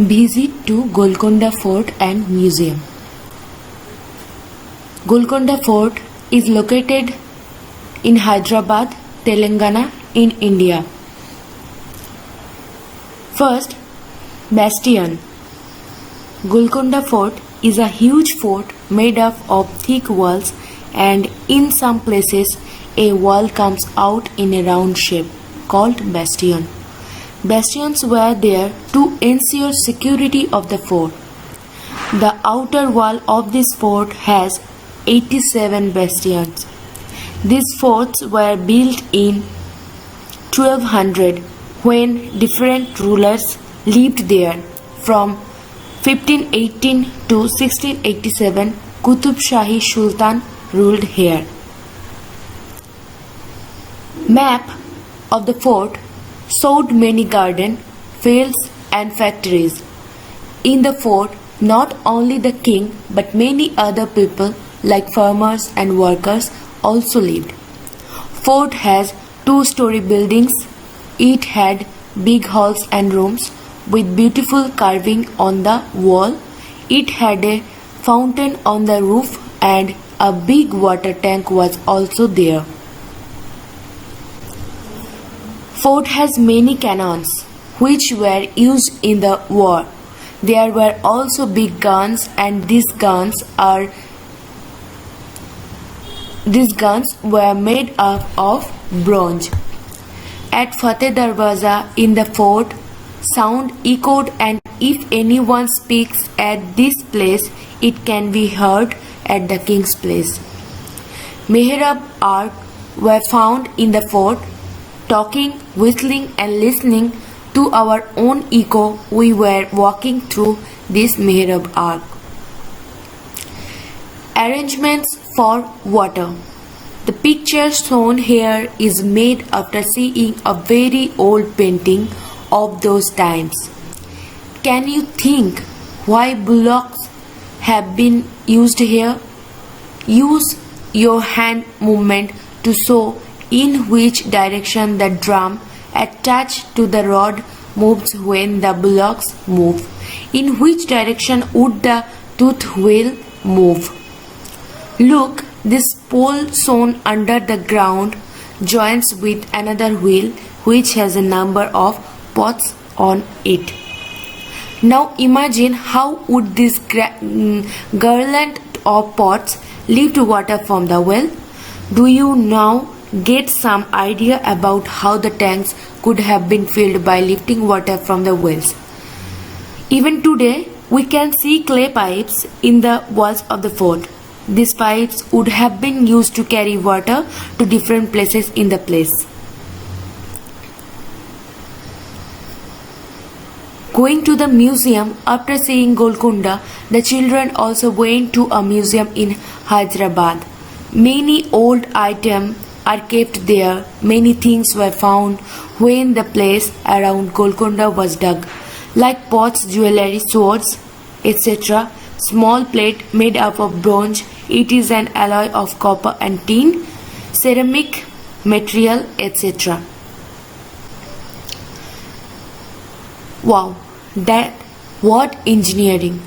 Visit to Golconda Fort and Museum. Golconda Fort is located in Hyderabad, Telangana in India. First, Bastion. Golconda Fort is a huge fort made up of thick walls, and in some places a wall comes out in a round shape called bastion. Bastions were there to ensure security of the fort. The outer wall of this fort has 87 bastions. These forts were built in 1200 when different rulers lived there. From 1518 to 1687, Qutub Shahi Sultan ruled here. Map of the fort showed many gardens, fields and factories. In the fort, not only the king but many other people like farmers and workers also lived. Fort has two-story buildings. It had big halls and rooms with beautiful carving on the wall. It had a fountain on the roof and a big water tank was also there. Fort has many cannons which were used in the war. There were also big guns, and these guns were made up of bronze. At Fateh Darwaza in the fort, sound echoed, and if anyone speaks at this place, it can be heard at the king's place. Mihrab ark were found in the fort. Talking, whistling and listening to our own echo, we were walking through this mihrab ark. Arrangements for water. The picture shown here is made after seeing a very old painting of those times. Can you think why bullocks have been used here? Use your hand movement to show in which direction the drum attached to the rod moves when the bullocks move. In which direction would the tooth wheel move? Look, this pole shown under the ground joins with another wheel which has a number of pots on it. Now imagine how would this garland of pots lift water from the well? Do you now get some idea about how the tanks could have been filled by lifting water from the wells? Even today, we can see clay pipes in the walls of the fort. These pipes would have been used to carry water to different places in the place. Going to the museum after seeing Golconda, the children also went to a museum in Hyderabad. Many old items are kept there. Many things were found when the place around Golconda was dug, like pots, jewelry, swords, etc. Small plate made up of bronze. It is an alloy of copper and tin, ceramic material, etc. Wow, what engineering!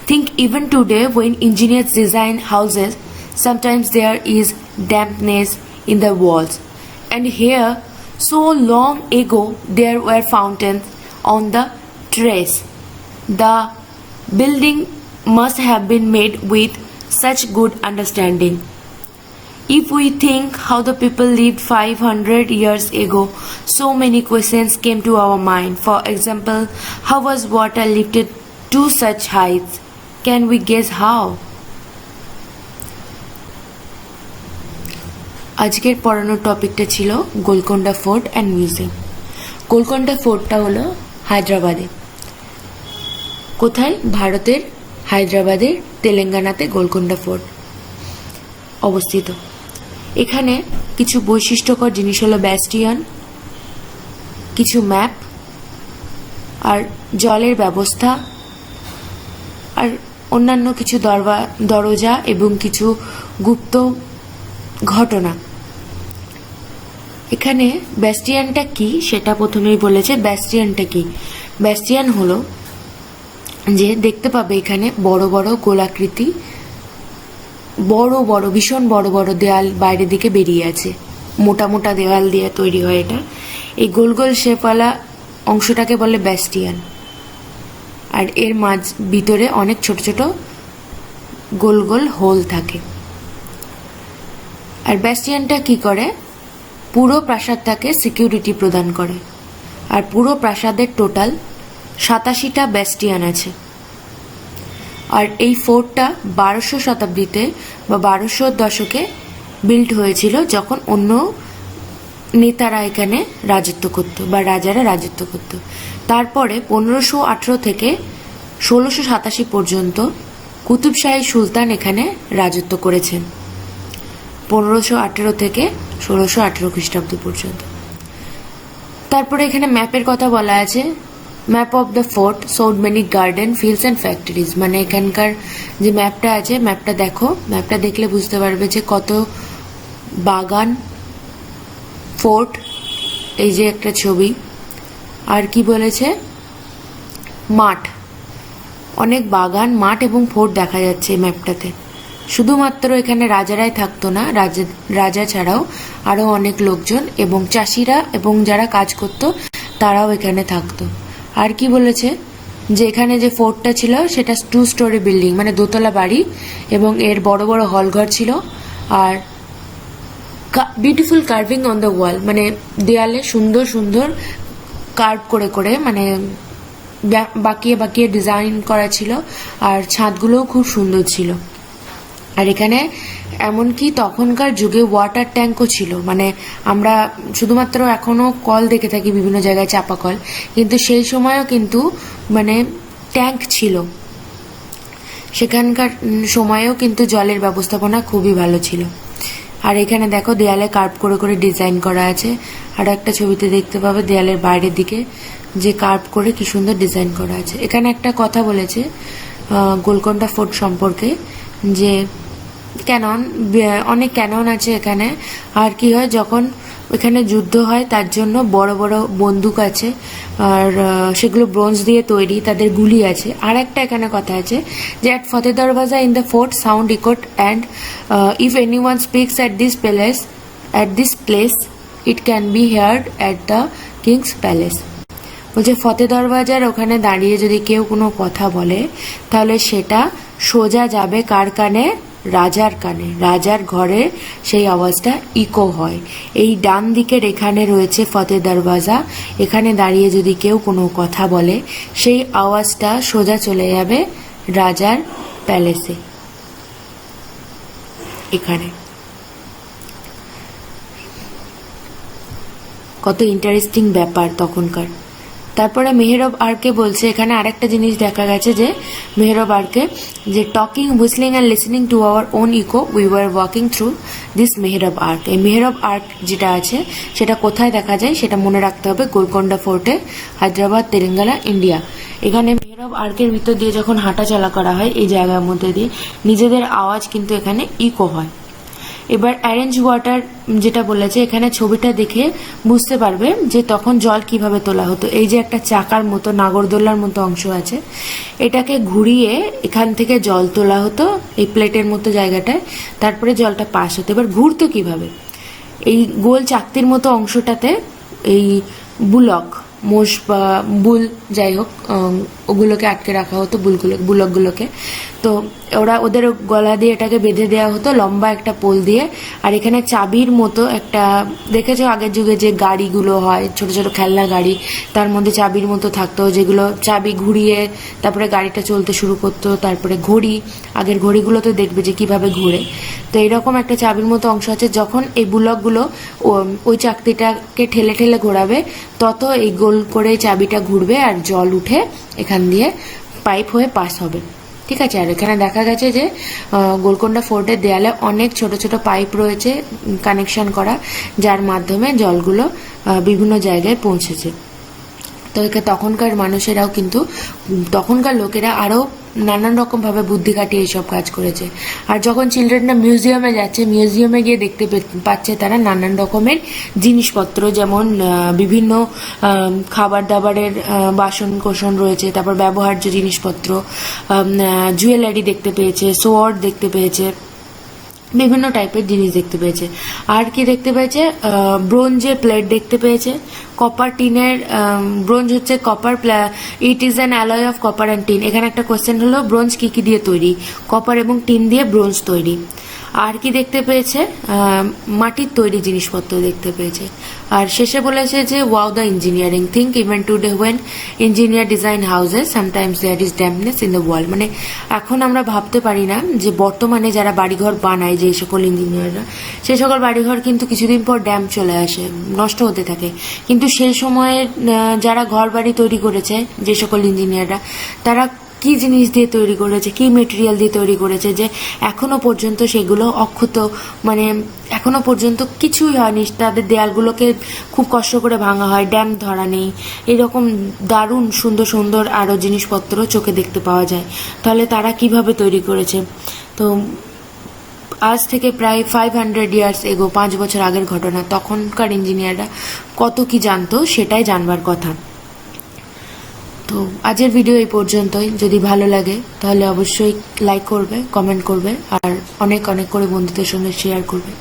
Think even today when engineers design houses, sometimes there is dampness in the walls, and here so long ago there were fountains on the terrace. The building must have been made with such good understanding. If we think how the people lived 500 years ago, so many questions came to our mind. For example, how was water lifted to such heights? Can we guess how? আজকের পড়ানোর টপিকটা ছিল Golconda fort and museum. Golconda ফোর্টটা হলো হায়দ্রাবাদে। কোথায়? ভারতের হায়দ্রাবাদের তেলেঙ্গানাতে গোলকোন্ডা ফোর্ট অবস্থিত। এখানে কিছু বৈশিষ্ট্যকর জিনিস হলো ব্যাস্টিয়ন, কিছু ম্যাপ, আর জলের ব্যবস্থা, আর অন্যান্য কিছু দরজা এবং কিছু গুপ্ত ঘটনা। এখানে ব্যাস্টিয়ানটা কি সেটা প্রথমেই বলেছে। ব্যাস্টিয়ানটা কি? ব্যাস্টিয়ান হলো যে দেখতে পাবে এখানে বড় বড় গোলাকৃতি বড় বড় ভীষণ বড় বড় দেওয়াল বাইরের দিকে বেরিয়ে আছে, মোটা মোটা দেওয়াল দিয়ে তৈরি হয় এটা। এই গোল গোল শেপওয়ালা অংশটাকে বলে ব্যাস্টিয়ান, আর এর ভিতরে অনেক ছোট ছোট গোল গোল হোল থাকে। আর ব্যাস্টিয়ানটা কি করে, পুরো প্রাসাদটাকে সিকিউরিটি প্রদান করে। আর পুরো প্রাসাদের টোটাল 87টা ব্যাস্টিয়ান আছে। আর এই ফোর্টটা 1200 শতাব্দীতে বা 1200 দশকে বিল্ড হয়েছিল, যখন অন্য নেতারা এখানে রাজত্ব করত বা রাজারা রাজত্ব করত। তারপরে 1518 থেকে 1687 পর্যন্ত কুতুবশাহী সুলতান এখানে রাজত্ব করেছেন, 1518 থেকে 1618 খ্রিস্টাব্দ পর্যন্ত। তারপরে এখানে ম্যাপের কথা বলা আছে, map of the fort showed many garden, fields and factories. মানে এখানকার যে ম্যাপটা আছে, ম্যাপটা দেখো, ম্যাপটা দেখলে বুঝতে পারবে যে কত বাগান, ফোর্ট, এই যে একটা ছবি, আর কি বলেছে, মাঠ, অনেক বাগান, মাঠ এবং ফোর্ট দেখা যাচ্ছে এই ম্যাপটাতে। শুধুমাত্র এখানে রাজারাই থাকতো না, রাজা ছাড়াও আরো অনেক লোকজন এবং চাষিরা এবং যারা কাজ করতো তারাও এখানে থাকতো। আর কি বলেছে যে এখানে যে ফোর্টটা ছিল সেটা 2 স্টোরি বিল্ডিং, মানে দোতলা বাড়ি, এবং এর বড় বড় হল ঘর ছিল। আর beautiful carving on the wall, মানে দেয়ালে সুন্দর সুন্দর কার্ভ করে করে, মানে বাঁকিয়ে বাঁকিয়ে ডিজাইন করা ছিল। আর ছাদগুলোও খুব সুন্দর ছিল। আর এখানে এমনকি তখনকার যুগে ওয়াটার ট্যাঙ্কও ছিল, মানে আমরা শুধুমাত্র এখনো কল দেখে থাকি বিভিন্ন জায়গায়, চাপা কল, কিন্তু সেই সময়ও কিন্তু মানে ট্যাঙ্ক ছিল। সেখানকার সময়েও কিন্তু জলের ব্যবস্থাপনা খুবই ভালো ছিল। আর এখানে দেখো দেয়ালে কার্ভ করে করে ডিজাইন করা আছে। আর একটা ছবিতে দেখতে পাবে দেয়ালের বাইরের দিকে যে কার্ভ করে কি সুন্দর ডিজাইন করা আছে। এখানে একটা কথা বলেছে গোলকোন্ডা ফোর্ট সম্পর্কে, যে ক্যানন, অনেক ক্যানন আছে এখানে। আর কি হয়, যখন এখানে যুদ্ধ হয় তার জন্য বড় বড় বন্দুক আছে, আর সেগুলো ব্রোঞ্জ দিয়ে তৈরি, তাদের গুলি আছে। আর একটা এখানে কথা আছে যে at Fateh Darwaza in the fort sound echoed and if anyone speaks at this place it can be heard at the king's palace. বলছে ফতেহ দরওয়াজার ওখানে দাঁড়িয়ে যদি কেউ কোনো কথা বলে তাহলে সেটা সোজা যাবে কার কানে, রাজার কানে, রাজার ঘরে সেই আওয়াজটা ইকো হয়। এই ডান দিকের এখানে রয়েছে ফতেহ দরওয়াজা, এখানে দাঁড়িয়ে যদি কেউ কোনো কথা বলে সেই আওয়াজটা সোজা চলে যাবে রাজার প্যালেসে। এখানে কত ইন্টারেস্টিং ব্যাপার তখনকার। তারপরে মেহরব আর্কে বলছে, এখানে আরেকটা জিনিস দেখা গেছে যে মেহরব আর্কে, যে talking, whistling and listening to our own echo we were walking through this Mehrab arch. এই মেহরব আর্ক যেটা আছে সেটা কোথায় দেখা যায় সেটা মনে রাখতে হবে, গোলকোন্ডা ফোর্টে, হায়দ্রাবাদ, তেলেঙ্গানা, ইন্ডিয়া। এখানে মেহরব আর্কের ভিতর দিয়ে যখন হাঁটা চলা করা হয় এই জায়গার মধ্যে দিয়ে, নিজেদের আওয়াজ কিন্তু এখানে ইকো হয়। এবার অ্যারেঞ্জ ওয়াটার যেটা বলেছে, এখানে ছবিটা দেখে বুঝতে পারবে যে তখন জল কিভাবে তোলা হতো। এই যে একটা চাকার মতো, নাগরদোলার মতো অংশ আছে, এটাকে ঘুরিয়ে এখান থেকে জল তোলা হতো এই প্লেটের মতো জায়গাটায়, তারপরে জলটা পাস হতো। এবার ঘুরতো কিভাবে, এই গোল চাকতির মতো অংশটাতে এই বুলক, মোষ বা বুল যাই হোক, ওগুলোকে আটকে রাখা হতো, বুলকগুলোকে। তো ওদের গলা দিয়ে এটাকে বেঁধে দেওয়া হতো লম্বা একটা পোল দিয়ে। আর এখানে চাবির মতো একটা, দেখেছো আগের যুগে যে গাড়িগুলো হয়, ছোট ছোট খেলনা গাড়ি, তার মধ্যে চাবির মতো থাকতো, যেগুলো চাবি ঘুরিয়ে তারপরে গাড়িটা চলতে শুরু করতো। তারপরে ঘড়ি, আগের ঘড়িগুলো তো দেখবে যে কিভাবে ঘুরে, তো এরকম একটা চাবির মতো অংশ আছে। যখন এই বুলকগুলো ওই চাকতিটাকে ঠেলে ঠেলে ঘোরাবে, তত এই গোল করে চাবিটা ঘুরবে আর জল উঠে এখান দিয়ে পাইপ হয়ে পাস হবে। ঠিক আছে। আর এখানে দেখা গেছে যে গোলকোন্ডা ফোর্টের দেয়ালে অনেক ছোট ছোট পাইপ রয়েছে কানেকশন করা, যার মাধ্যমে জলগুলো বিভিন্ন জায়গায় পৌঁছেছে। তো তখনকার মানুষেরাও কিন্তু তখনকার লোকেরা আরও নানান রকমভাবে বুদ্ধি খাটিয়ে এইসব কাজ করেছে। আর যখন চিলড্রেনরা মিউজিয়ামে যাচ্ছে, মিউজিয়ামে গিয়ে দেখতে পাচ্ছে তারা নানান রকমের জিনিসপত্র, যেমন বিভিন্ন খাবার দাবারের বাসন কোসন রয়েছে, তারপর ব্যবহার্য জিনিসপত্র, জুয়েলারি দেখতে পেয়েছে, সোয়ার্ড দেখতে পেয়েছে, বিভিন্ন টাইপের জিনিস দেখতে পেয়েছে। আর কি দেখতে পেয়েছে? ব্রোঞ্জের প্লেট দেখতে পেয়েছে, কপার টিনের, ব্রোঞ্জ হচ্ছে copper, it is an alloy of copper and tin. এখানে একটা কোয়েশ্চেন হলো ব্রোঞ্জ কি কি দিয়ে তৈরি? কপার এবং টিন দিয়ে ব্রোঞ্জ তৈরি। আর কি দেখতে পেয়েছে? মাটির তৈরি জিনিসপত্র দেখতে পেয়েছে। আর শেষে বলেছে যে wow the engineering think even today when engineer design houses sometimes there is dampness in the wall. মানে এখন আমরা ভাবতে পারি না যে বর্তমানে যারা বাড়িঘর বানায়, যে সকল ইঞ্জিনিয়াররা, সেই সকল বাড়িঘর কিন্তু কিছুদিন পর ড্যাম্প চলে আসে, নষ্ট হতে থাকে। কিন্তু সেই সময়ে যারা ঘর বাড়ি তৈরি করেছে, যে সকল ইঞ্জিনিয়াররা, তারা কি জিনিস দিয়ে তৈরি করেছে, কি মেটেরিয়াল দিয়ে তৈরি করেছে, যে এখনো পর্যন্ত সেগুলো অক্ষত, মানে এখনো পর্যন্ত কিছুই হয়নি। তাদের দেয়ালগুলোকে খুব কষ্ট করে ভাঙা হয়, ড্যাম্প ধরা নেই। এরকম দারুণ সুন্দর সুন্দর আরও জিনিসপত্র চোখে দেখতে পাওয়া যায়। তাহলে তারা কিভাবে তৈরি করেছে? তো আজ থেকে প্রায় 500 ইয়ার্স এগো, 5 বছর আগের ঘটনা। তখনকার ইঞ্জিনিয়াররা কত কি জানতো, সেটাই জানবার কথা। তো আজকের ভিডিও এই পর্যন্তই। যদি ভালো লাগে তাহলে অবশ্যই লাইক করবে, কমেন্ট করবে, আর অনেক অনেক করে বন্ধুদের সঙ্গে শেয়ার করবে।